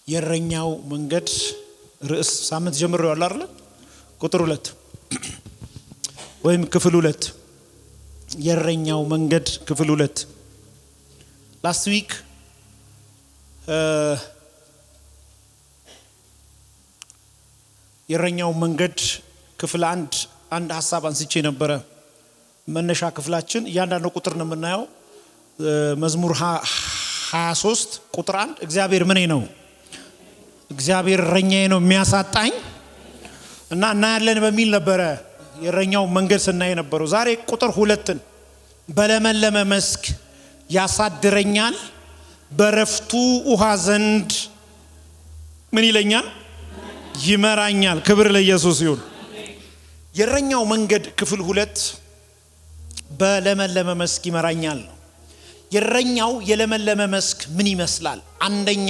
የረኛው መንገድ ርዕስ ሳምንት ጀምሮ ያለው አይደል? ቁጥር 2 ወይም ክፍል 2 የረኛው መንገድ ክፍል 2 last week የረኛው መንገድ ክፍል 1 አንድ ሐሳብ አንስቼ ነበር። መነሻ ክፍላችን እያንዳንዱ ቁጥር ነው የምናየው። መዝሙር 23 ቁጥር 1 እግዚአብሔር ምኔ ነው? እግዚአብሔር እረኛዬ ነው የሚያሳጣኝ እና እናያለን በሚል ነበር የረኛው መንገድ ስናይ ነበረው። ዛሬ ቁጥር 2ን በለመለመ መስክ ያሳድረኛል፣ በረፍቱ ውሃ ዘንድ ምን ይለኛል? ይመራኛል። ክብር ለኢየሱስ ይሁን። የረኛው መንገድ ክፍል 2 በለመለመ መስክ ይመራኛል ነው። የረኛው የለመለመ መስክ ምን ይመስላል? አንደኛ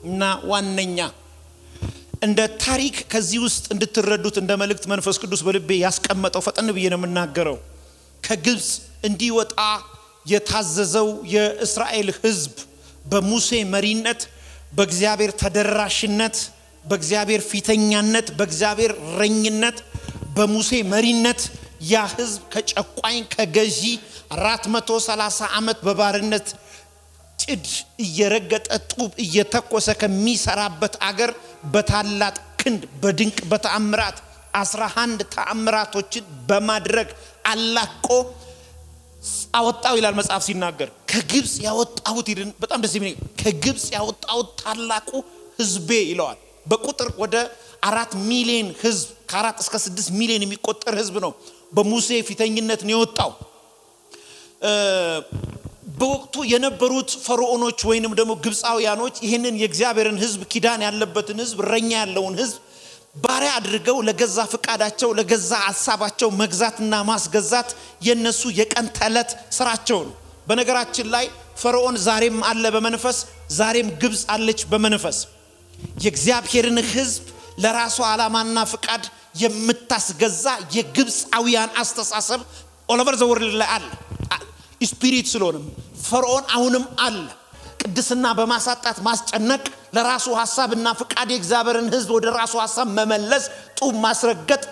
እና ዋነኛ እንደ ታሪክ ከዚህ ውስጥ እንድትረዱት እንደ መልእክት መንፈስ ቅዱስ በልቤ ያስቀመጠው ፈጠን ብዬ ነው የምናገረው። ከግብጽ እንዲወጣ የታዘዘው የእስራኤል ሕዝብ በሙሴ መሪነት፣ በእግዚአብሔር ተደራሽነት፣ በእግዚአብሔር ፊተኛነት፣ በእግዚአብሔር ረኝነት፣ በሙሴ መሪነት ያ ሕዝብ ከጨቋኝ ከገዢ 430 ዓመት በባርነት ጭድ እየረገጠ ጡብ እየተኮሰ ከሚሰራበት አገር በታላቅ ክንድ በድንቅ በተአምራት 11 ተአምራቶችን በማድረግ አላቆ አወጣው ይላል መጽሐፍ ሲናገር። ከግብጽ ያወጣሁት ይድን በጣም ደስ የሚል ከግብጽ ያወጣሁት ታላቁ ሕዝቤ ይለዋል። በቁጥር ወደ 4 ሚሊዮን ሕዝብ ከ4 እስከ 6 ሚሊዮን የሚቆጠር ሕዝብ ነው በሙሴ ፊተኝነት ነው የወጣው። በወቅቱ የነበሩት ፈርዖኖች ወይንም ደግሞ ግብፃውያኖች ይህንን የእግዚአብሔርን ሕዝብ ኪዳን ያለበትን ሕዝብ ረኛ ያለውን ሕዝብ ባሪያ አድርገው ለገዛ ፍቃዳቸው ለገዛ ሐሳባቸው መግዛትና ማስገዛት የነሱ የቀን ተለት ስራቸው ነው። በነገራችን ላይ ፈርዖን ዛሬም አለ በመንፈስ፣ ዛሬም ግብጽ አለች በመንፈስ። የእግዚአብሔርን ሕዝብ ለራሱ ዓላማና ፍቃድ የምታስገዛ የግብፃውያን አስተሳሰብ all over the world ላይ አለ። ስፒሪት ስለሆነ ፈርዖን አሁንም አለ። ቅድስና በማሳጣት ማስጨነቅ፣ ለራሱ ሐሳብና ፍቃድ የእግዚአብሔርን ሕዝብ ወደ ራሱ ሐሳብ መመለስ፣ ጡብ ማስረገጥ፣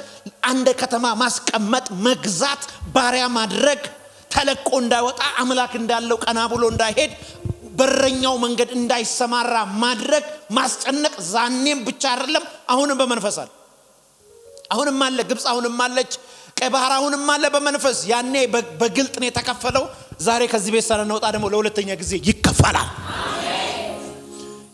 አንድ ከተማ ማስቀመጥ፣ መግዛት፣ ባሪያ ማድረግ፣ ተለቆ እንዳይወጣ አምላክ እንዳለው ቀና ብሎ እንዳይሄድ በረኛው መንገድ እንዳይሰማራ ማድረግ፣ ማስጨነቅ ዛኔም ብቻ አይደለም አሁንም በመንፈስ አለ። አሁንም አለ። ግብጽ አሁንም አለች። ቀይ ባህር አሁንም አለ በመንፈስ። ያኔ በግልጥ ነው የተከፈለው። ዛሬ ከዚህ ቤት ሳንወጣ ደግሞ ለሁለተኛ ጊዜ ይከፈላል።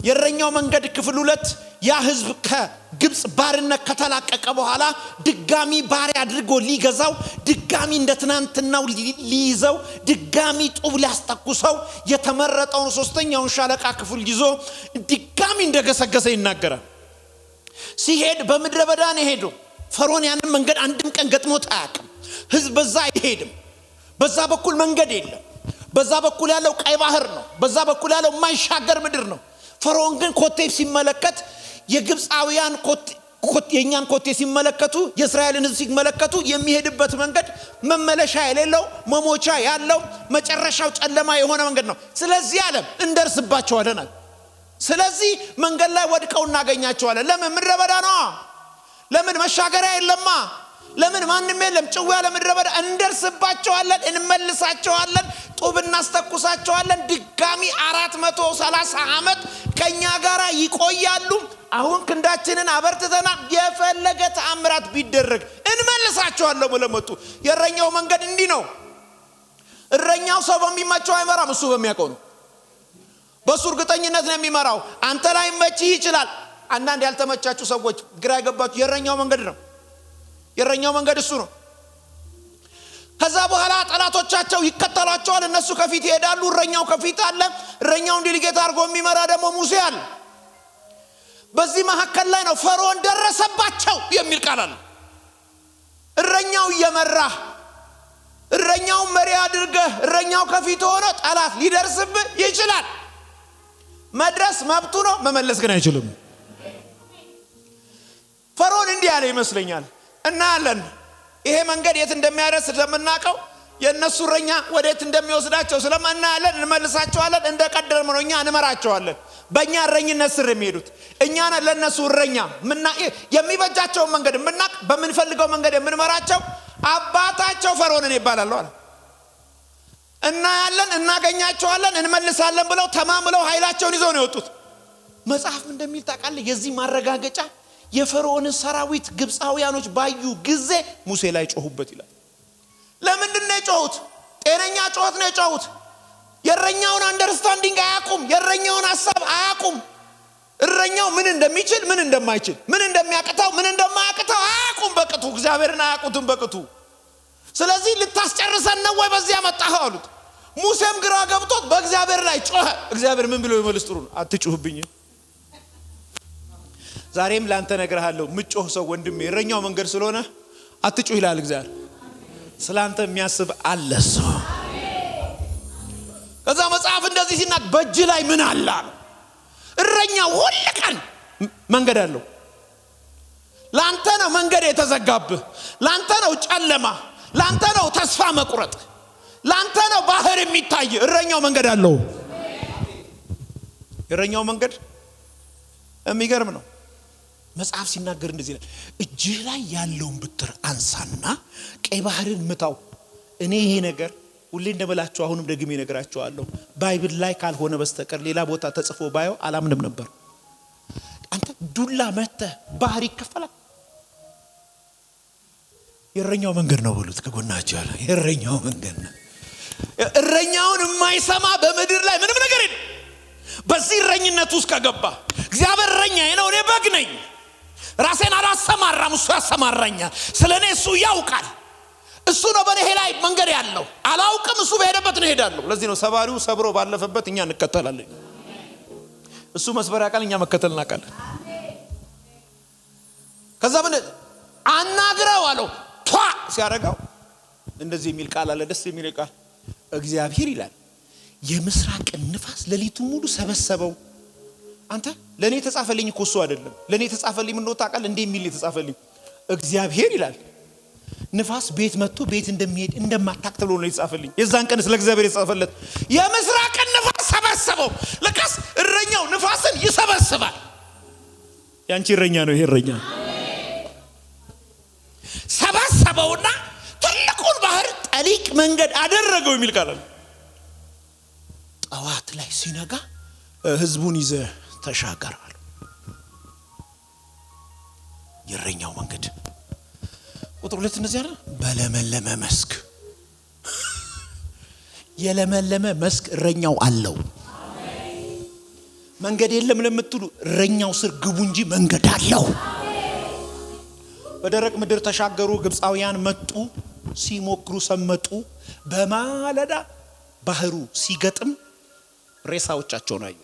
የረኛው መንገድ ክፍል 2 ያ ሕዝብ ከግብጽ ባርነት ከተላቀቀ በኋላ ድጋሚ ባሪያ አድርጎ ሊገዛው፣ ድጋሚ እንደትናንትናው ሊይዘው፣ ድጋሚ ጡብ ሊያስተኩሰው የተመረጠውን 3ኛውን ሻለቃ ክፍል ይዞ ድጋሚ እንደገሰገሰ ይናገራል። ሲሄድ በምድረ በዳ ነው ሄዶ ፈርዖን ያንን መንገድ አንድም ቀን ገጥሞት አያውቅም። ሕዝብ በዛ አይሄድም። በዛ በኩል መንገድ የለም። በዛ በኩል ያለው ቀይ ባህር ነው። በዛ በኩል ያለው የማይሻገር ምድር ነው። ፈርዖን ግን ኮቴ ሲመለከት የግብፃውያን የኛን ኮቴ ሲመለከቱ የእስራኤልን ሕዝብ ሲመለከቱ የሚሄድበት መንገድ መመለሻ የሌለው መሞቻ ያለው መጨረሻው ጨለማ የሆነ መንገድ ነው። ስለዚህ ዓለም እንደርስባቸዋለን። ስለዚህ መንገድ ላይ ወድቀው እናገኛቸዋለን። ለምን? ምድረ በዳ ነው። ለምን? መሻገሪያ የለማ። ለምን? ማንም የለም። ጭው ያለ ምድረ በዳ። እንደርስባቸዋለን፣ እንመልሳቸዋለን፣ ጡብ እናስተኩሳቸዋለን። ድጋሚ 430 ዓመት ከኛ ጋር ይቆያሉ። አሁን ክንዳችንን አበርትተና የፈለገ ተአምራት ቢደረግ እንመልሳቸዋለን ብለው መጡ። የረኛው መንገድ እንዲህ ነው። እረኛው ሰው በሚመቸው አይመራም፣ እሱ በሚያውቀው ነው። በሱ እርግጠኝነት ነው የሚመራው። አንተ ላይ መችህ ይችላል። አንዳንድ ያልተመቻችሁ ሰዎች ግራ ያገባችሁ የረኛው መንገድ ነው። የረኛው መንገድ እሱ ነው። ከዛ በኋላ ጠላቶቻቸው ይከተሏቸዋል። እነሱ ከፊት ይሄዳሉ። እረኛው ከፊት አለ። እረኛውን ዲሊጌት አድርጎ የሚመራ ደግሞ ሙሴ አለ። በዚህ መካከል ላይ ነው ፈርዖን ደረሰባቸው የሚል ቃል አለ። እረኛው እየመራ እረኛው መሪ አድርገህ እረኛው ከፊት ሆኖ ጠላት ሊደርስብህ ይችላል። መድረስ መብቱ ነው፣ መመለስ ግን አይችልም። ፈርዖን እንዲህ ያለ ይመስለኛል። እናያለን ይሄ መንገድ የት እንደሚያደርስ ስለምናውቀው የነሱ እረኛ ወዴት እንደሚወስዳቸው ስለማናያለን። እንመልሳቸዋለን፣ እንደቀደም ነው እኛ እንመራቸዋለን። በእኛ እረኝነት ስር የሚሄዱት እኛ ነን ለነሱ እረኛ የሚበጃቸው መንገድ ምናቅ በምንፈልገው መንገድ የምንመራቸው አባታቸው ፈርዖንን ይባላሉ አለ እና ያለን እናገኛቸዋለን እንመልሳለን ብለው ተማምለው ኃይላቸውን ይዘው ነው የወጡት። መጽሐፍ እንደሚል ታውቃለህ የዚህ ማረጋገጫ የፈርዖን ሰራዊት ግብፃውያኖች ባዩ ጊዜ ሙሴ ላይ ጮሁበት ይላል። ለምንድን ነው የጮሁት? ጤነኛ ጮህት ነው የጮሁት። የእረኛውን አንደርስታንዲንግ አያቁም። የእረኛውን ሐሳብ አያቁም። እረኛው ምን እንደሚችል ምን እንደማይችል ምን እንደሚያቅተው ምን እንደማያቅተው አያቁም። በቅጡ እግዚአብሔርን አያቁትም በቅጡ። ስለዚህ ልታስጨርሰን ነው ወይ በዚያ መጣህ አሉት። ሙሴም ግራ ገብቶት በእግዚአብሔር ላይ ጮኸ። እግዚአብሔር ምን ብሎ ይመልስ? ጥሩ አትጮህብኝ። ዛሬም ላንተ ነግርሃለሁ ምጮህ ሰው ወንድሜ እረኛው መንገድ ስለሆነ አትጮህ ይላል እግዚአብሔር። ስላንተ የሚያስብ አለ ሰው። ከዛ መጽሐፍ እንደዚህ ሲናገር በእጅ ላይ ምን አለ? እረኛው ሁሉ ቀን መንገድ አለው። ላንተ ነው መንገድ የተዘጋብህ፣ ላንተ ነው ጨለማ፣ ላንተ ነው ተስፋ መቁረጥ፣ ላንተ ነው ባህር የሚታይ። እረኛው መንገድ አለው። እረኛው መንገድ የሚገርም ነው። መጽሐፍ ሲናገር እንደዚህ ይላል እጅህ ላይ ያለውን ብትር አንሳና ቀይ ባህርን ምታው። እኔ ይሄ ነገር ሁሌ እንደበላችሁ አሁንም ደግሜ እነግራችኋለሁ ባይብል ላይ ካልሆነ በስተቀር ሌላ ቦታ ተጽፎ ባየው አላምንም ነበር። አንተ ዱላ መተህ ባህር ይከፈላል? የእረኛው መንገድ ነው ብሉት ከጎናችሁ ያለው የእረኛው መንገድ ነው። እረኛውን የማይሰማ በምድር ላይ ምንም ነገር የለም። በዚህ እረኝነት ውስጥ ከገባ እግዚአብሔር እረኛዬ ነው እኔ በግ ነኝ ራሴን አላሰማራም እሱ ያሰማራኛል ስለኔ እሱ ያውቃል እሱ ነው በኔ ላይ መንገድ ያለው አላውቅም እሱ በሄደበት ነው ሄዳለሁ። ለዚህ ነው ሰባሪው ሰብሮ ባለፈበት እኛ እንከተላለን። እሱ መስበር ያውቃል እኛ መከተል እናውቃለን። ከዛ ምን አናግረው አለው ቷ ሲያረጋው እንደዚህ የሚል ቃል አለ ደስ የሚል ቃል እግዚአብሔር ይላል የምስራቅ ንፋስ ሌሊቱን ሙሉ ሰበሰበው። አንተ ለኔ ተጻፈልኝ እኮ እሱ አይደለም ለኔ ተጻፈልኝ ምን ነው ታውቃለህ እንዴ የሚል ተጻፈልኝ እግዚአብሔር ይላል ንፋስ ቤት መጥቶ ቤት እንደሚሄድ እንደማታክ ተብሎ ነው የተጻፈልኝ። የዛን ቀን ስለ እግዚአብሔር የተጻፈለት የምስራቅ ንፋስ ሰበሰበው። ለካስ እረኛው ንፋስን ይሰበስባል። ያንቺ እረኛ ነው ይሄ እረኛ ሰበሰበውና ትልቁን ባህር ጠሊቅ መንገድ አደረገው የሚል ቃል አለ። ጠዋት ላይ ሲነጋ ህዝቡን ይዘ ተሻገራሉ። የእረኛው መንገድ ቁጥር 2 እንደዚህ አይደል? በለመለመ መስክ የለመለመ መስክ እረኛው አለው። መንገድ የለም ለምትሉ እረኛው ስር ግቡ እንጂ መንገድ አለው። በደረቅ ምድር ተሻገሩ። ግብፃውያን መጡ ሲሞክሩ ሰመጡ። በማለዳ ባህሩ ሲገጥም ሬሳዎቻቸውን አዩ።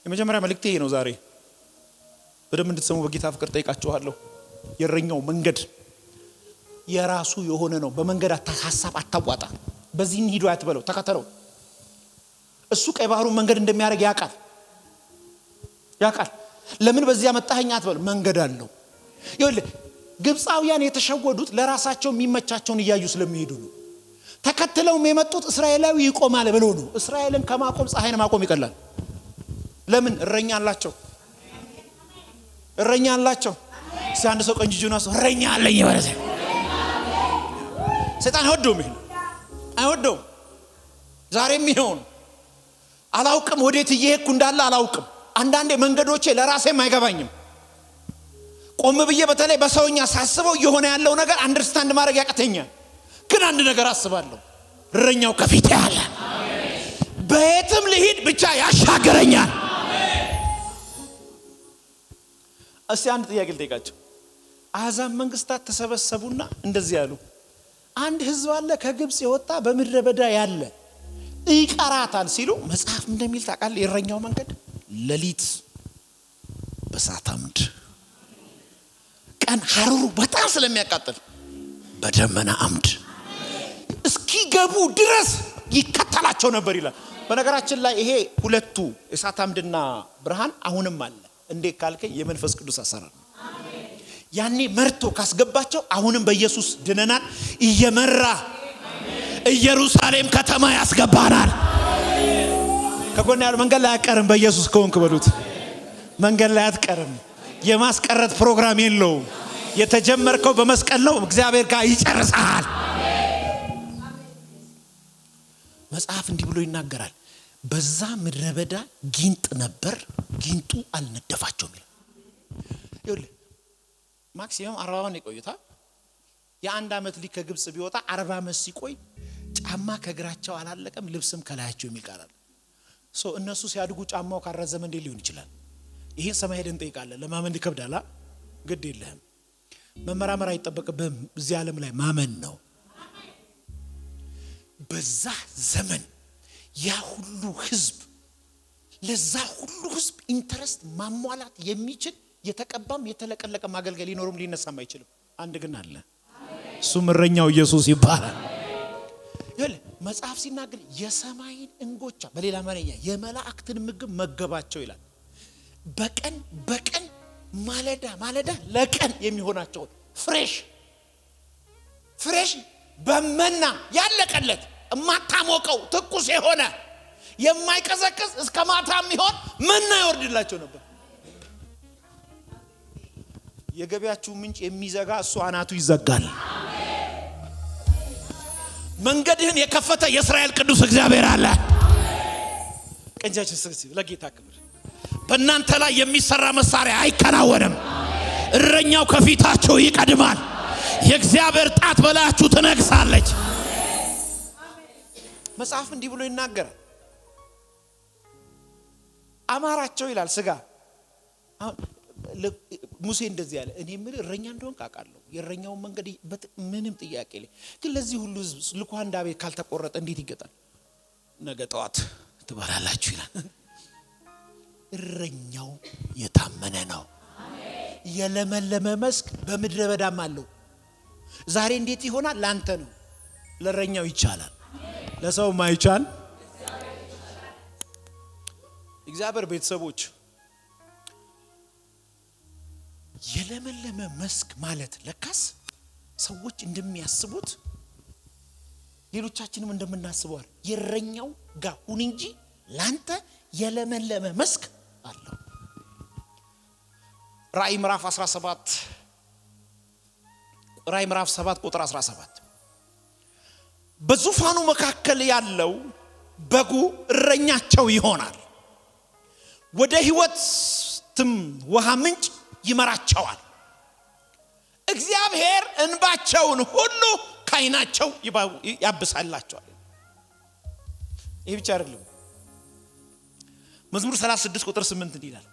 የመጀመሪያ መልእክቴ ነው ዛሬ በደም እንድትሰሙ በጌታ ፍቅር ጠይቃችኋለሁ። የእረኛው መንገድ የራሱ የሆነ ነው። በመንገድ ሐሳብ አታዋጣ። በዚህ ሂዱ አትበለው ተከተለው። እሱ ቀይ ባህሩን መንገድ እንደሚያደርግ ያውቃል። ለምን በዚያ መጣኸኝ አትበለው። መንገድ አለው። ይኸውልህ ግብፃውያን የተሸወዱት ለራሳቸው የሚመቻቸውን እያዩ ስለሚሄዱ ነው። ተከትለውም የመጡት እስራኤላዊ ይቆማል ብለው ነው። እስራኤልን ከማቆም ፀሐይን ማቆም ይቀላል። ለምን? እረኛ አላቸው። እረኛ አላቸው። ሲያንድ ሰው ቀንጂ ጆናስ እረኛ አለኝ ማለት ነው። ሰይጣን አይወደውም። ዛሬም ይሆን አላውቅም ወዴት እየሄድኩ እንዳለ አላውቅም። አንዳንዴ መንገዶቼ ለራሴም አይገባኝም። ቆም ብዬ በተለይ በሰውኛ ሳስበው የሆነ ያለው ነገር አንደርስታንድ ማድረግ ያቀተኛል። ግን አንድ ነገር አስባለሁ እረኛው ከፊቴ አለ። በየትም ልሂድ ብቻ ያሻገረኛል። እስቲ አንድ ጥያቄ ልጠይቃችሁ። አሕዛብ መንግስታት ተሰበሰቡና እንደዚህ ያሉ አንድ ህዝብ አለ ከግብጽ የወጣ በምድረ በዳ ያለ ይቀራታል ሲሉ መጽሐፍ እንደሚል ታውቃለህ? የእረኛው መንገድ ሌሊት በእሳት አምድ ቀን ሐሩሩ በጣም ስለሚያቃጥል በደመና አምድ እስኪገቡ ድረስ ይከተላቸው ነበር ይላል። በነገራችን ላይ ይሄ ሁለቱ እሳት አምድና ብርሃን አሁንም አለ። እንዴት ካልከኝ የመንፈስ ቅዱስ አሰራር ነው። ያኔ መርቶ ካስገባቸው አሁንም በኢየሱስ ድነናል። እየመራ ኢየሩሳሌም ከተማ ያስገባናል። ከጎን ያለው መንገድ ላይ አትቀርም በኢየሱስ ከሆንክ በሉት። መንገድ ላይ አትቀርም። የማስቀረት ፕሮግራም የለውም። የተጀመርከው በመስቀል ነው። እግዚአብሔር ጋር ይጨርሳል። መጽሐፍ እንዲህ ብሎ ይናገራል። በዛ ምድረ በዳ ጊንጥ ነበር፣ ጊንጡ አልነደፋቸውም ይላል። ይኸውልህ ማክሲመም 40 ዓመት ይቆዩታ። የአንድ ዓመት ልጅ ከግብጽ ቢወጣ 40 ዓመት ሲቆይ ጫማ ከእግራቸው አላለቀም፣ ልብስም ከላያቸው የሚቃላል። እነሱ ሲያድጉ ጫማው ካረዘመ እንዴ ሊሆን ይችላል? ይሄን ሰማይ ሄደን እንጠይቃለን። ለማመን ይከብዳል። ግድ የለህም፣ መመራመር አይጠበቅብህም። እዚህ ዓለም ላይ ማመን ነው። በዛ ዘመን ያ ሁሉ ህዝብ ለዛ ሁሉ ህዝብ ኢንተረስት ማሟላት የሚችል የተቀባም የተለቀለቀ ማገልገል ሊኖርም ሊነሳም አይችልም። አንድ ግን አለ። እሱም እረኛው ኢየሱስ ይባላል። ይኸውልህ መጽሐፍ ሲናገር የሰማይን እንጎቻ በሌላ ማንኛ የመላእክትን ምግብ መገባቸው ይላል። በቀን በቀን ማለዳ ማለዳ ለቀን የሚሆናቸው ፍሬሽ በመና ያለቀለት ማታሞቀው ትኩስ የሆነ የማይቀዘቅዝ እስከ ማታ የሚሆን መና ይወርድላቸው ነበር። የገቢያችሁ ምንጭ የሚዘጋ እሱ አናቱ ይዘጋል። መንገድህን የከፈተ የእስራኤል ቅዱስ እግዚአብሔር አለ። ቀንጃችሁ ስክሲ ለጌታ ክብር። በእናንተ ላይ የሚሰራ መሳሪያ አይከናወንም። እረኛው ከፊታችሁ ይቀድማል። የእግዚአብሔር ጣት በላያችሁ ትነግሳለች። መጽሐፍ እንዲህ ብሎ ይናገራል። አማራቸው ይላል ስጋ። ሙሴ እንደዚህ ያለ እኔ ምን እረኛ እንደሆን አውቃለሁ። የእረኛውን መንገድ ምንም ጥያቄ የለም። ግን ለዚህ ሁሉ ህዝብ ልኳንዳ ቤት ካልተቆረጠ እንዴት ይገጣል? ነገ ጠዋት ትበላላችሁ ይላል። እረኛው የታመነ ነው። የለመለመ መስክ በምድረ በዳም አለው። ዛሬ እንዴት ይሆናል? ላንተ ነው። ለእረኛው ይቻላል፣ ለሰው ማይቻል። እግዚአብሔር ቤተሰቦች የለመለመ መስክ ማለት ለካስ ሰዎች እንደሚያስቡት ሌሎቻችንም እንደምናስበው የእረኛው ጋር ሁን እንጂ ላንተ የለመለመ መስክ አለው። ራእይ ምዕራፍ 7 ቁጥር 17 በዙፋኑ መካከል ያለው በጉ እረኛቸው ይሆናል፣ ወደ ሕይወትም ውሃ ምንጭ ይመራቸዋል። እግዚአብሔር እንባቸውን ሁሉ ከዓይናቸው ያብሳላቸዋል። ይህ ብቻ አይደለም። መዝሙር 36 ቁጥር 8 ይላል፣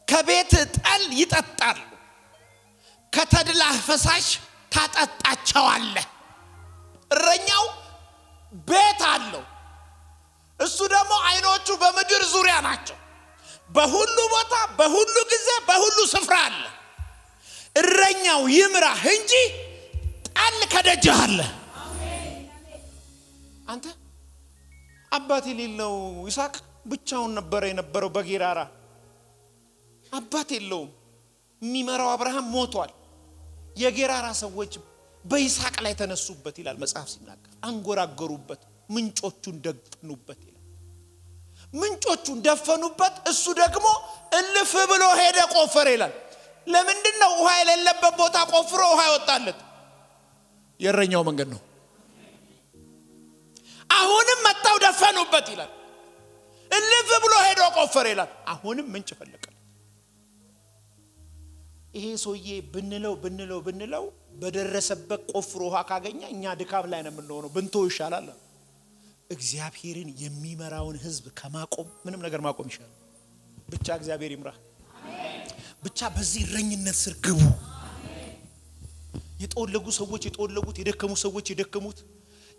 ከቤት ጠል ይጠጣሉ፣ ከተድላ ፈሳሽ ታጠጣቸዋለህ። እረኛው ቤት አለው። እሱ ደግሞ ዓይኖቹ በምድር ዙሪያ ናቸው። በሁሉ ቦታ በሁሉ ጊዜ በሁሉ ስፍራ አለ። እረኛው ይምራህ እንጂ ጠል ከደጅህ አለ። አንተ አባት የሌለው ይስሐቅ ብቻውን የነበረው በጌራራ አባት የለውም። የሚመራው አብርሃም ሞቷል። የጌራራ ሰዎች በይስሐቅ ላይ ተነሱበት ይላል መጽሐፍ ሲናገር። አንጎራገሩበት፣ ምንጮቹን ደፈኑበት ይላል። ምንጮቹን ደፈኑበት። እሱ ደግሞ እልፍ ብሎ ሄደ ቆፈረ ይላል። ለምንድነው ውሃ የሌለበት ቦታ ቆፍሮ ውሃ ያወጣለት? የእረኛው መንገድ ነው። አሁንም መጣው ደፈኑበት ይላል። እልፍ ብሎ ሄዶ ቆፈረ ይላል። አሁንም ምንጭ ፈለቀ። ይሄ ሰውዬ ብንለው በደረሰበት ቆፍሮ ውሃ ካገኘ እኛ ድካም ላይ ነው የምንሆነው። ብንቶ ይሻላል። እግዚአብሔርን የሚመራውን ህዝብ ከማቆም ምንም ነገር ማቆም ይሻላል። ብቻ እግዚአብሔር ይምራ። ብቻ በዚህ እረኝነት ስር ግቡ። የጠወለጉ ሰዎች የጠወለጉት፣ የደከሙ ሰዎች የደከሙት፣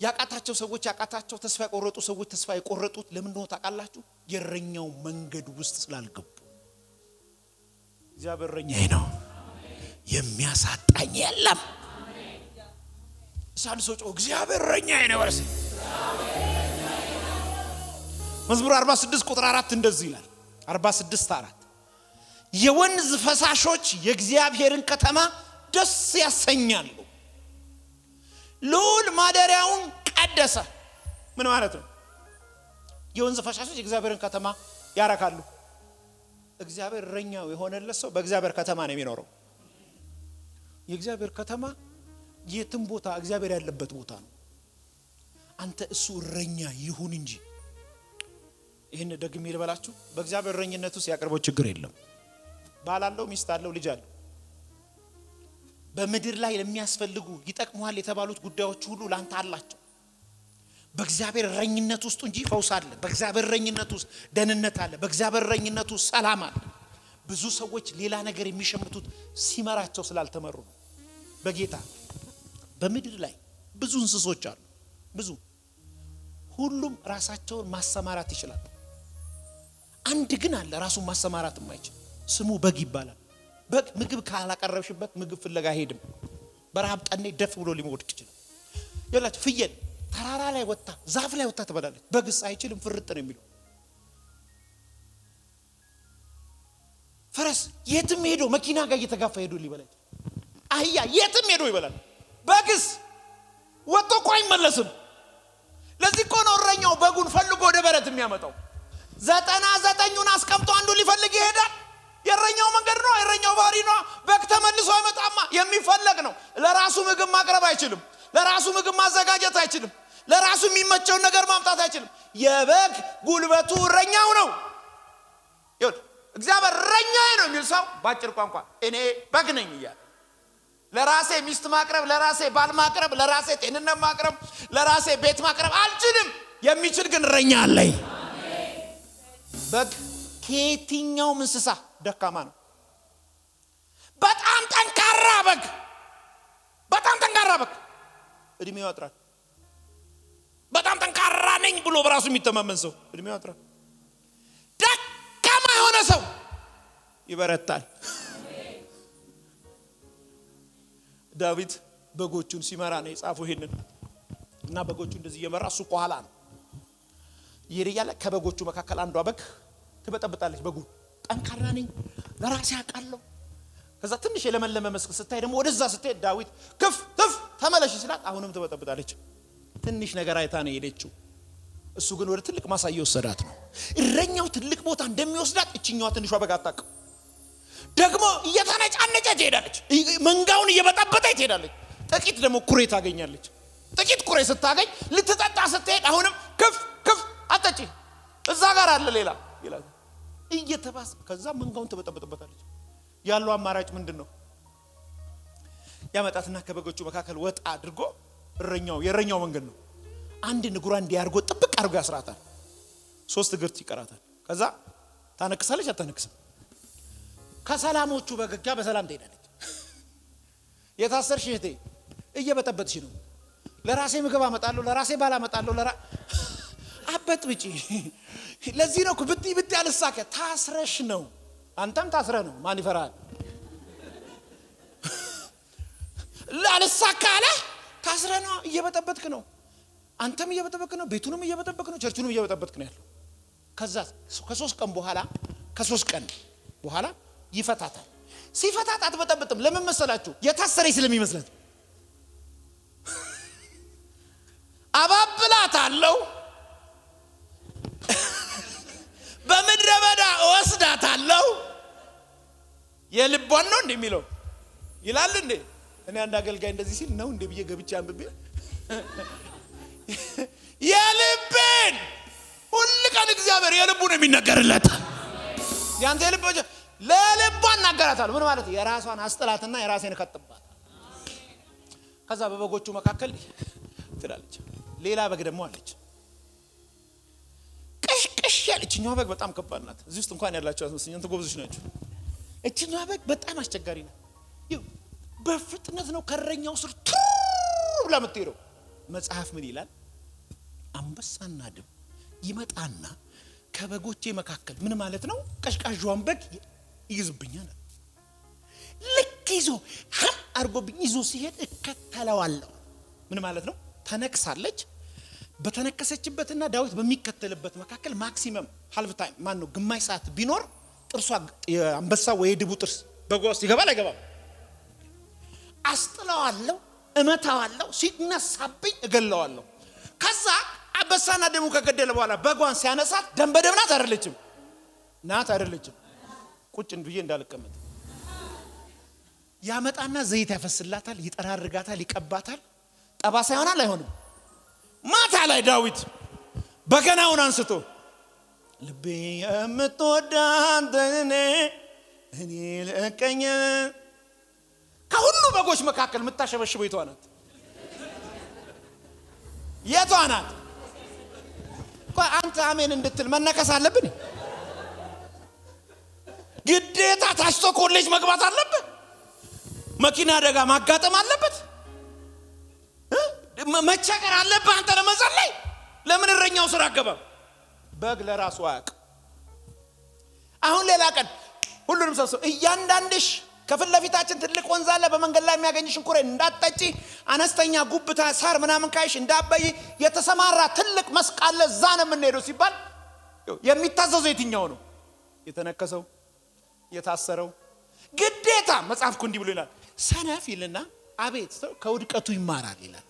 ያቃታቸው ሰዎች ያቃታቸው፣ ተስፋ የቆረጡ ሰዎች ተስፋ የቆረጡት ለምን ነው ታውቃላችሁ? የእረኛው መንገድ ውስጥ ስላልገቡ። እግዚአብሔር እረኛዬ ነው፣ የሚያሳጣኝ የለም። ሳን ሰው እግዚአብሔር እረኛዬ ነው ወርስ መዝሙር 46 ቁጥር 4 እንደዚህ ይላል። 46:4 የወንዝ ፈሳሾች የእግዚአብሔርን ከተማ ደስ ያሰኛሉ። ልዑል ማደሪያውን ቀደሰ። ምን ማለት ነው? የወንዝ ፈሳሾች የእግዚአብሔርን ከተማ ያረካሉ። እግዚአብሔር እረኛው የሆነለት ሰው በእግዚአብሔር ከተማ ነው የሚኖረው። የእግዚአብሔር ከተማ የትም ቦታ እግዚአብሔር ያለበት ቦታ ነው። አንተ እሱ እረኛ ይሁን እንጂ ይሄን ደግሜ ልበላችሁ፣ በእግዚአብሔር እረኝነት ውስጥ ያቀርበው ችግር የለም። ባል አለው፣ ሚስት አለው፣ ልጅ አለው። በምድር ላይ ለሚያስፈልጉ ይጠቅሙሃል የተባሉት ጉዳዮች ሁሉ ላንተ አላቸው። በእግዚአብሔር እረኝነት ውስጥ እንጂ ፈውስ አለ። በእግዚአብሔር እረኝነት ውስጥ ደህንነት አለ። በእግዚአብሔር እረኝነት ውስጥ ሰላም አለ። ብዙ ሰዎች ሌላ ነገር የሚሸምቱት ሲመራቸው ስላልተመሩ ነው። በጌታ በምድር ላይ ብዙ እንስሶች አሉ። ብዙ ሁሉም ራሳቸውን ማሰማራት ይችላል። አንድ ግን አለ ራሱን ማሰማራት የማይችል፣ ስሙ በግ ይባላል። በግ ምግብ ካላቀረብሽበት ምግብ ፍለጋ ሄድም። በረሃብ ጠኔ ደፍ ብሎ ሊሞት ይችላል። ይላችሁ ፍየል ተራራ ላይ ወጣ ዛፍ ላይ ወጣ ትበላለች። በግስ አይችልም፣ ፍርጥ ነው የሚለው። ፈረስ የትም ሄዶ መኪና ጋር እየተጋፋ ሄዶ ሊበላች፣ አህያ የትም ሄዶ ይበላል። በግስ ወጥቶ እኮ አይመለስም። ለዚህ እኮ ነው እረኛው በጉን ፈልጎ ወደ በረት የሚያመጣው። 99ን አስቀምጦ አንዱ ሊፈልግ ይሄዳል። የእረኛው መንገድ ነው፣ የእረኛው ባህሪ ነው። በግ ተመልሶ አይመጣማ። የሚፈለግ ነው። ለራሱ ምግብ ማቅረብ አይችልም። ለራሱ ምግብ ማዘጋጀት አይችልም። ለራሱ የሚመቸውን ነገር ማምጣት አይችልም። የበግ ጉልበቱ እረኛው ነው። ይሁን እግዚአብሔር እረኛዬ ነው የሚል ሰው ባጭር ቋንቋ እኔ በግ ነኝ ይላል። ለራሴ ሚስት ማቅረብ፣ ለራሴ ባል ማቅረብ፣ ለራሴ ጤንነት ማቅረብ፣ ለራሴ ቤት ማቅረብ አልችልም። የሚችል ግን እረኛ አለኝ። በግ ከየትኛው እንስሳ ደካማ ነው። በጣም ጠንካራ በግ፣ በጣም ጠንካራ በግ እድሜው ያጥራል። በጣም ጠንካራ ነኝ ብሎ በራሱ የሚተማመን ሰው እድሜው ያጥራል። ደካማ የሆነ ሰው ይበረታል። ዳዊት በጎቹን ሲመራ ነው የጻፈው ይሄንን። እና በጎቹ እንደዚህ እየመራ እሱ ከኋላ ነው ይሪያለ። ከበጎቹ መካከል አንዷ በግ ትበጠብጣለች። በጉ ጠንካራ ነኝ ለራሴ አቃለሁ። ከዛ ትንሽ የለመለመ መስክ ስታይ ደግሞ ወደዛ ስትሄድ ዳዊት ክፍ ተመለሽ ሲላት አሁንም ትበጠብጣለች። ትንሽ ነገር አይታ ነው የሄደችው። እሱ ግን ወደ ትልቅ ማሳያ ወሰዳት ነው። እረኛው ትልቅ ቦታ እንደሚወስዳት እቺኛዋ ትንሿ በግ አታውቅም። ደግሞ እየተነጫነጨ ትሄዳለች። መንጋውን እየበጠበጠች ትሄዳለች። ጥቂት ደግሞ ኩሬ ታገኛለች። ጥቂት ኩሬ ስታገኝ ልትጠጣ ስትሄድ አሁንም ክፍ አጠጪ እዛ ጋር አለ ሌላ ይላል እየተባስ። ከዛ መንጋውን ትበጠበጥበታለች። ያለው አማራጭ ምንድነው? ያመጣትና ከበጎቹ መካከል ወጣ አድርጎ የእረኛው መንገድ ነው። አንድ ንጉራ እንዲያርጎ ጥብቅ አድርጎ ያስራታል። 3 እግር ይቀራታል። ከዛ ታነክሳለች አታነክስም። ከሰላሞቹ በገጋ በሰላም ትሄዳለች። የታሰርሽ እህቴ እየበጠበጥሽ ነው። ለራሴ ምግብ አመጣለሁ፣ ለራሴ ባል አመጣለሁ፣ አበጥብጪ። ለዚህ ነው ብት ያልሳከ ታስረሽ ነው። አንተም ታስረ ነው። ማን ይፈራል? ላልሳካ አለ ታስረ ነው። እየበጠበጥክ ነው። አንተም እየበጠበጥክ ነው። ቤቱንም እየበጠበጥክ ነው። ቸርቹንም እየበጠበጥክ ነው ያለው። ከዛ ከ3 ቀን በኋላ ይፈታታል። ሲፈታት አትበጠብጥም። ለምን መሰላችሁ? የታሰረች ስለሚመስላት አባብላታለሁ፣ በምድረ በዳ ወስዳታለሁ። የልቧን ነው እንደሚለው ይላል እንዴ? እኔ አንድ አገልጋይ እንደዚህ ሲል ነው እንደ ብዬ ገብቼ አንብቤ የልብን ሁሉ ቀን እግዚአብሔር የልቡን የሚነገርለት ያንተ የልብ ለልቧን እናገራታለሁ። ምን ማለት? የራሷን አስጥላትና የራሴን ከጥባት። ከዛ በበጎቹ መካከል ትላለች። ሌላ በግ ደግሞ አለች። ቅሽቅሽ ያለችኛው በግ በጣም ከባድ ናት። እዚህ ውስጥ እንኳን ያላችሁ አስመስኝ እንት ጎብዞች ናችሁ። እችኛው በግ በጣም አስቸጋሪ ናት። በፍጥነት ነው ከረኛው ስር ብላ የምትሄደው። መጽሐፍ ምን ይላል? አንበሳና ድብ ይመጣና ከበጎቼ መካከል ምን ማለት ነው? ቀሽቃዣውን በግ ይዝብኛል። ልክ ይዞ አርጎብኝ ይዞ ሲሄድ እከተለዋለሁ። ምን ማለት ነው? ተነክሳለች። በተነከሰችበትና ዳዊት በሚከተልበት መካከል ማክሲመም half time ማን ነው ግማሽ ሰዓት ቢኖር ጥርሷ አንበሳ ወይ ድቡ ጥርስ በጓ ውስጥ ይገባል አይገባም? አስጥለዋለሁ፣ እመታዋለሁ፣ ሲነሳብኝ እገለዋለሁ። ከዛ አንበሳና ደሙ ከገደለ በኋላ በጓን ሲያነሳት ደም በደም ናት አይደለችም? ናት አይደለችም? ቁጭ እንብዬ እንዳልቀመጥ ያመጣና ዘይት ያፈስላታል፣ ይጠራርጋታል፣ ይቀባታል። ጠባሳ ይሆናል አይሆንም? ማታ ላይ ዳዊት በገናውን አንስቶ ልቤ የምትወዳት እኔ ለቀኝ ከሁሉ በጎች መካከል የምታሸበሽበው የቷ ናት? የቷ ናት? ቆይ አንተ አሜን እንድትል መነከስ አለብን? ግዴታ ታሽቶ ኮሌጅ መግባት አለበት? መኪና አደጋ ማጋጠም አለበት? መቸገር አለበት አንተ ለመጸለይ? ለምን እረኛው ስራ አገባም? በግ ለራሱ አያውቅ። አሁን ሌላ ቀን ሁሉንም ሰው እያንዳንድሽ ከፊት ለፊታችን ትልቅ ወንዝ አለ፣ በመንገድ ላይ የሚያገኝሽን ኩሬ እንዳትጠጪ፣ አነስተኛ ጉብታ ሳር ምናምን ካይሽ እንዳትበይ፣ የተሰማራ ትልቅ መስክ አለ እዛ ነው የምንሄደው ሲባል የሚታዘዘው የትኛው ነው? የተነከሰው? የታሰረው? ግዴታ መጽሐፍኩ እንዲህ ብሎ ይላል፣ ሰነፍ ይልና አቤት ከውድቀቱ ይማራል ይላል።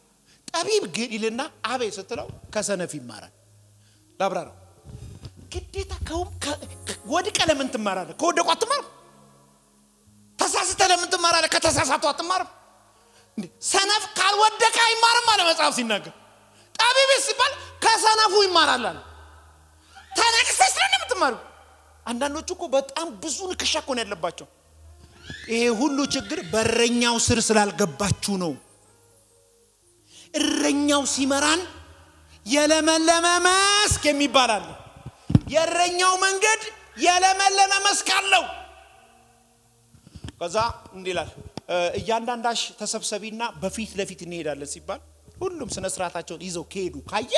ጠቢብ ግን ይልና አቤት ስትለው ከሰነፍ ይማራል። ላብራራው። ግዴታ ወድቀ ለምን ትማራለህ? ከወደቁ አትማርም? ተሳስተ ለምን ትማራለህ? ከተሳሳቱ አትማርም? ሰነፍ ካልወደቀ አይማርም አለ መጽሐፍ ሲናገር። ጠቢብ ሲባል ከሰነፉ ይማራል አለ። ተነክሰሽ ለምን የምትማሩ? አንዳንዶቹ እኮ በጣም ብዙ ንክሻ እኮ ነው ያለባቸው። ይሄ ሁሉ ችግር በእረኛው ስር ስላልገባችሁ ነው። እረኛው ሲመራን የለመለመ መስክ የሚባል አለ። የእረኛው መንገድ የለመለመ መስክ አለው። ከዛ እንዲህ ይላል፣ እያንዳንዳሽ ተሰብሰቢና በፊት ለፊት እንሄዳለን ሲባል ሁሉም ስነ ስርዓታቸውን ይዘው ከሄዱ ካየ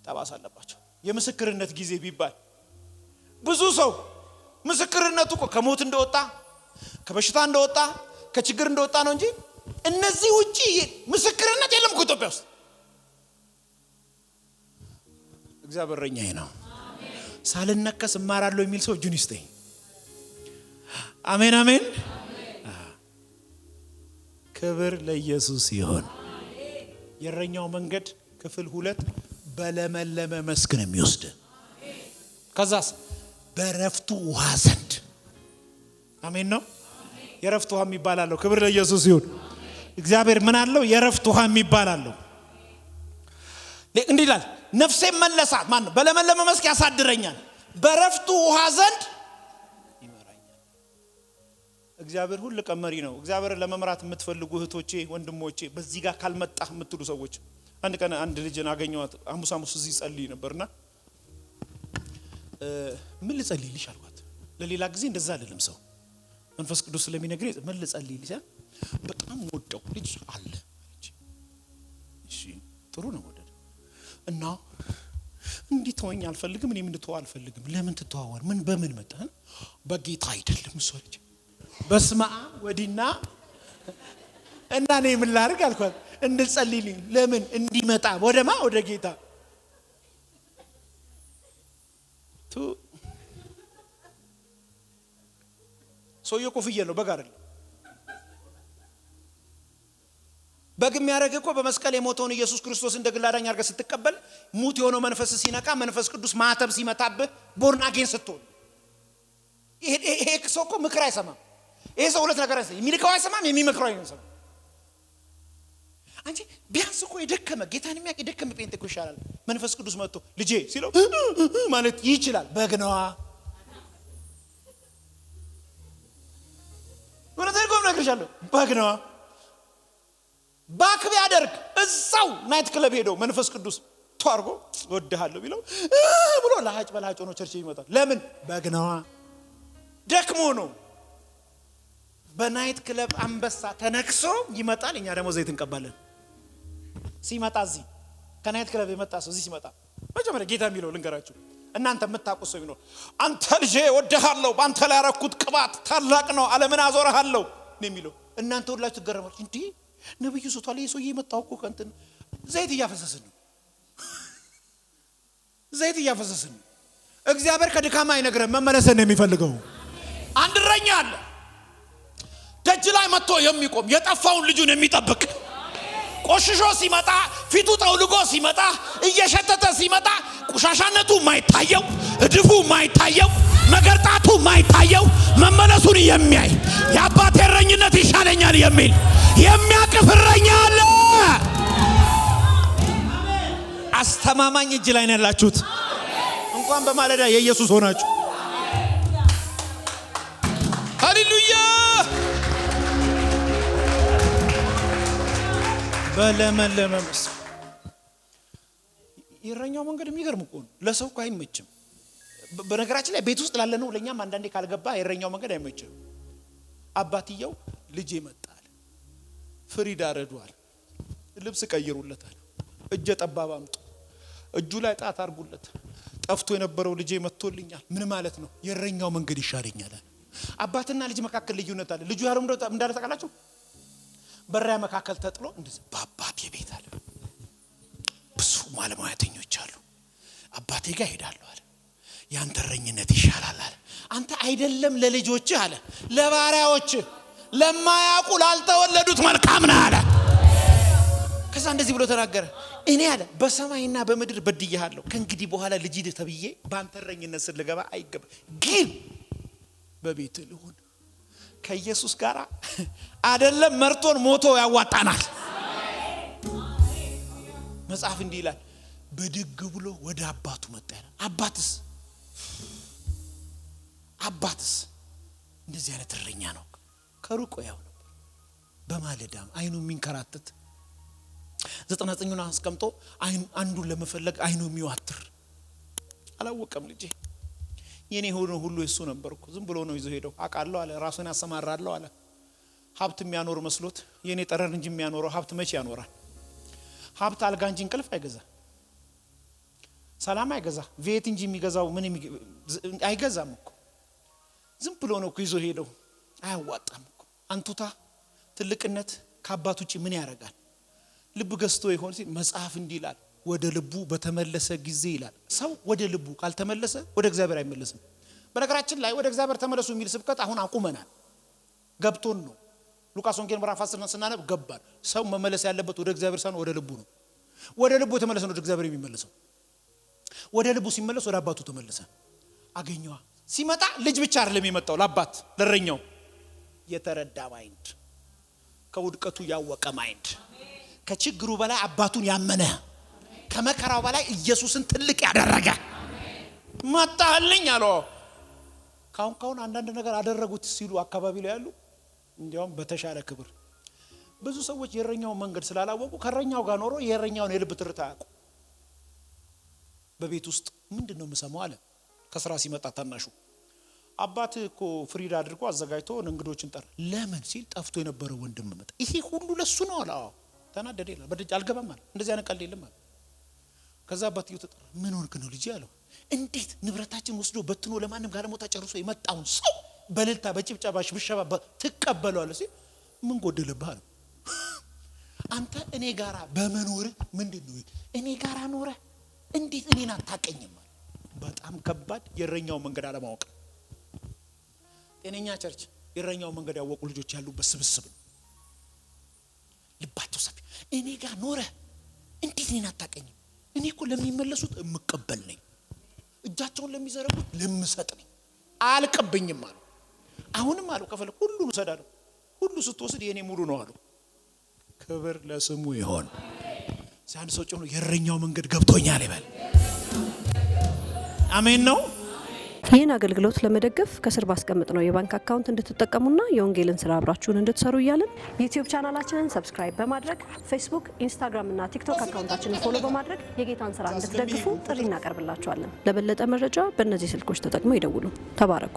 ጠባሳ አለባቸው። የምስክርነት ጊዜ ቢባል ብዙ ሰው ምስክርነቱ እኮ ከሞት እንደወጣ ከበሽታ እንደወጣ ከችግር እንደወጣ ነው እንጂ እነዚህ ውጪ ምስክርነት የለም እኮ ኢትዮጵያ ውስጥ። እግዚአብሔር እረኛዬ ነው ሳልነከስ እማራለሁ የሚል ሰው እጁን ይስጠኝ። አሜን አሜን። ክብር ለኢየሱስ ይሁን። የእረኛው መንገድ ክፍል 2 በለመለመ መስክ ነው የሚወስድ። ከዛስ በረፍቱ ውሃ ዘንድ። አሜን ነው። የረፍቱ ውሃ የሚባላለው። ክብር ለኢየሱስ ይሁን። እግዚአብሔር ምን አለው? የረፍቱ ውሃ የሚባላለው። እንዲህ ይላል፣ ነፍሴ መለሳት ማን ነው? በለመለመ መስክ ያሳድረኛል፣ በረፍቱ ውሃ ዘንድ ይመራኛል። እግዚአብሔር ሁሉ ቀመሪ ነው። እግዚአብሔር ለመምራት የምትፈልጉ እህቶቼ ወንድሞቼ፣ በዚህ ጋር ካልመጣህ የምትሉ ሰዎች፣ አንድ ቀን አንድ ልጅን አገኘኋት። ሐሙስ እዚህ ጸልይ ነበርና ምን ልጸልይልሽ አልኳት። ለሌላ ጊዜ እንደዛ አይደለም ሰው መንፈስ ቅዱስ ስለሚነግረኝ ምን ልጸልይልሽ? በጣም ወደው ልጅ አለ። እሺ ጥሩ ነው ወደደ እና እንዲህ ተወኝ አልፈልግም፣ እኔም እንድትተው አልፈልግም። ለምን ትተዋወር? ምን በምን መጣ? በጌታ አይደለም እሱ ልጅ በስመ አብ ወዲና እና እኔ ምን ላድርግ አልኳት። እንድጸልይልኝ ለምን እንዲመጣ ወደማ ወደ ጌታ ሰውየው ኮፍዬ ነው፣ በግ አይደለም። በግ የሚያደርግ እኮ በመስቀል የሞተውን ኢየሱስ ክርስቶስ እንደ ግል አዳኝ አድርገህ ስትቀበል ሙት የሆነው መንፈስ ሲነካ መንፈስ ቅዱስ ማተብ ሲመታብህ ቦርን አጌን ስትሆን፣ ይሄ ሰው እኮ ምክር አይሰማም። ይሄ ሰው ሁለት ነገር አይሰማም፣ የሚልከው አይሰማም፣ የሚመክረው አይሰማም። አንቺ ቢያንስ እኮ የደከመ ጌታን የሚያውቅ የደከመ ጴንጤ እኮ ይሻላል። መንፈስ ቅዱስ መጥቶ ልጄ ሲለው ማለት ይችላል። በግ ነዋ። ወለተልኩም ነግርሻለሁ፣ በግ ነዋ። ባክ ቢያደርግ እዛው ናይት ክለብ ሄዶ መንፈስ ቅዱስ ተዋርጎ ወደሃለሁ ቢለው ብሎ ለሃጭ በላጭ ሆኖ ቸርች ይመጣል። ለምን? በግ ነዋ። ደክሞ ነው። በናይት ክለብ አንበሳ ተነክሶ ይመጣል። እኛ ደግሞ ዘይት እንቀባለን። ሲመጣ እዚህ ከናይት ክለብ የመጣ ሰው እዚህ ሲመጣ መጀመሪያ ጌታ የሚለው ልንገራችሁ፣ እናንተ የምታውቁት ሰው ይኖር። አንተ ልጄ ወደሃለሁ፣ በአንተ ላይ ያረኩት ቅባት ታላቅ ነው፣ ዓለምን አዞርሃለሁ ነው የሚለው። እናንተ ሁላችሁ ትገረማላችሁ። እንዴ ነብዩ ሶቷል የሰውዬ የመጣው እኮ ከእንትን ዘይት እያፈሰስን ነው፣ ዘይት እያፈሰስን ነው። እግዚአብሔር ከድካማ አይነግረን፣ መመለስን ነው የሚፈልገው። አንድ እረኛ አለ ደጅ ላይ መጥቶ የሚቆም የጠፋውን ልጁን የሚጠብቅ ቆሽሾ ሲመጣ ፊቱ ጠውልጎ ሲመጣ እየሸተተ ሲመጣ ቆሻሻነቱ ማይታየው እድፉ ማይታየው መገርጣቱ ማይታየው መመለሱን የሚያይ የአባቴ እረኝነት ይሻለኛል የሚል የሚያቅፍ እረኛ አለ። አስተማማኝ እጅ ላይ ነው ያላችሁት። እንኳን በማለዳ የኢየሱስ ሆናችሁ ሃሌሉያ። በለመለመ መስክ የእረኛው መንገድ የሚገርም እኮ ነው። ለሰው እኮ አይመችም። በነገራችን ላይ ቤት ውስጥ ላለ ነው ለኛም አንዳንዴ ካልገባ የእረኛው መንገድ አይመችም። አባትየው ልጄ መጣል ፍሪዳ ረዷል፣ ልብስ ቀይሩለታል፣ እጀ ጠባብ አምጡ፣ እጁ ላይ ጣት አርጉለት፣ ጠፍቶ የነበረው ልጄ መጥቶልኛል። ምን ማለት ነው? የእረኛው መንገድ ይሻለኛል። አባትና ልጅ መካከል ልዩነት አለ። ልጁ ያለው እንዳለ ተቃላችሁ በራያ መካከል ተጥሎ እንደዚህ በአባቴ ቤት አለ ብዙ ማለማያተኞች አሉ፣ አባቴ ጋር ሄዳለሁ አለ። ያንተ እረኝነት ይሻላል አለ። አንተ አይደለም ለልጆች አለ ለባሪያዎች ለማያውቁ ላልተወለዱት መልካም ነህ አለ። ከዛ እንደዚህ ብሎ ተናገረ። እኔ አለ በሰማይና በምድር በድያለሁ፣ ከእንግዲህ በኋላ ልጅ ተብዬ በአንተ እረኝነት ስር ልገባ አይገባ፣ ግን በቤት ልሁን። ከኢየሱስ ጋር አይደለም መርቶን ሞቶ ያዋጣናል። መጽሐፍ እንዲህ ይላል በድግ ብሎ ወደ አባቱ መጣ ይላል። አባትስ እንደዚህ አይነት እረኛ ነው። ከሩቆ ያው ነው በማለዳም አይኑ የሚንከራተት 99ን አስቀምጦ አንዱን ለመፈለግ አይኑ የሚዋትር አላወቀም። ልጄ የኔ ሆኖ ሁሉ እሱ ነበርኩ፣ ዝም ብሎ ነው ይዞ ሄደው አቃለው አለ። ራሱን ያሰማራለው አለ። ሀብት የሚያኖር መስሎት የኔ ጠረን እንጂ የሚያኖረው ሀብት መቼ ያኖራል? ሀብት አልጋ እንጂ እንቅልፍ አይገዛ፣ ሰላም አይገዛ፣ ቤት እንጂ የሚገዛው ምን አይገዛም እኮ። ዝም ብሎ ነው ይዞ ሄደው። አያዋጣም እኮ አንቱታ ትልቅነት ከአባት ውጪ ምን ያረጋል? ልብ ገዝቶ ይሆን ሲል መጽሐፍ እንዲህ ይላል ወደ ልቡ በተመለሰ ጊዜ ይላል። ሰው ወደ ልቡ ካልተመለሰ ወደ እግዚአብሔር አይመለስም። በነገራችን ላይ ወደ እግዚአብሔር ተመለሱ የሚል ስብከት አሁን አቁመናል። ገብቶን ነው። ሉቃስ ወንጌል ምዕራፍ 10 ስናነብ ገባን። ሰው መመለስ ያለበት ወደ እግዚአብሔር ሳይሆን ወደ ልቡ ነው። ወደ ልቡ የተመለሰ ነው ወደ እግዚአብሔር የሚመለሰው። ወደ ልቡ ሲመለስ ወደ አባቱ ተመለሰ። አገኘዋ። ሲመጣ ልጅ ብቻ አይደለም የመጣው፣ ለአባት ለረኛው የተረዳ ማይንድ፣ ከውድቀቱ ያወቀ ማይንድ፣ ከችግሩ በላይ አባቱን ያመነ፣ ከመከራው በላይ ኢየሱስን ትልቅ ያደረገ መጣልኝ አለው። ካሁን አንዳንድ ነገር አደረጉት ሲሉ አካባቢ ላይ ያሉ እንዲያውም በተሻለ ክብር ብዙ ሰዎች የእረኛው መንገድ ስላላወቁ ከእረኛው ጋር ኖሮ የእረኛውን የልብ ትርታ ያውቁ። በቤት ውስጥ ምንድነው የምሰማው አለ። ከስራ ሲመጣ ታናሹ አባት እኮ ፍሪዳ አድርጎ አዘጋጅቶ እንግዶችን ጠራ። ለምን ሲል ጠፍቶ የነበረው ወንድም መጣ። ይሄ ሁሉ ለሱ ነው አለ። ተናደደ ይላል። በደጅ አልገባም አለ። እንደዚህ አይነት ቀልድ የለም አለ። ከዛ አባትየው ተጠራ። ምን ሆንክ ነው ልጅ አለው። እንዴት ንብረታችን ወስዶ በትኖ ለማንም ጋለሞታ ጨርሶ የመጣውን ሰው በልልታ በጭብጨባሽ ብሸባ ትቀበለዋለህ ሲል ምን ጎደለብህ አለው። አንተ እኔ ጋራ በመኖር ምንድነው እኔ ጋራ ኖረ እንዴት እኔን አታቀኝም? በጣም ከባድ የእረኛው መንገድ አለማወቅ። ጤነኛ ቸርች የእረኛው መንገድ ያወቁ ልጆች ያሉበት ስብስብ ነው። ልባቸው ሰፊ። እኔ ጋር ኖረ እንዴት እኔን አታቀኝም? እኔ እኮ ለሚመለሱት እምቀበል ነኝ፣ እጃቸውን ለሚዘረጉት ለምሰጥ ነኝ፣ አልቀበኝም አሉ። አሁንም አሉ ከፈለ ሁሉን ሰዳለው፣ ሁሉ ስትወስድ የኔ ሙሉ ነው አሉ። ክብር ለስሙ ይሁን። ሲያን ሰው ጮህ የእረኛው መንገድ ገብቶኛል ይበል። አሜን ነው። ይህን አገልግሎት ለመደገፍ ከስር ባስቀምጥነው የባንክ አካውንት እንድትጠቀሙና የወንጌልን ስራ አብራችሁን እንድትሰሩ እያልን ዩቲዩብ ቻናላችንን ሰብስክራይብ በማድረግ ፌስቡክ፣ ኢንስታግራም እና ቲክቶክ አካውንታችንን ፎሎ በማድረግ የጌታን ስራ እንድትደግፉ ጥሪ እናቀርብላችኋለን። ለበለጠ መረጃ በእነዚህ ስልኮች ተጠቅመው ይደውሉ። ተባረኩ።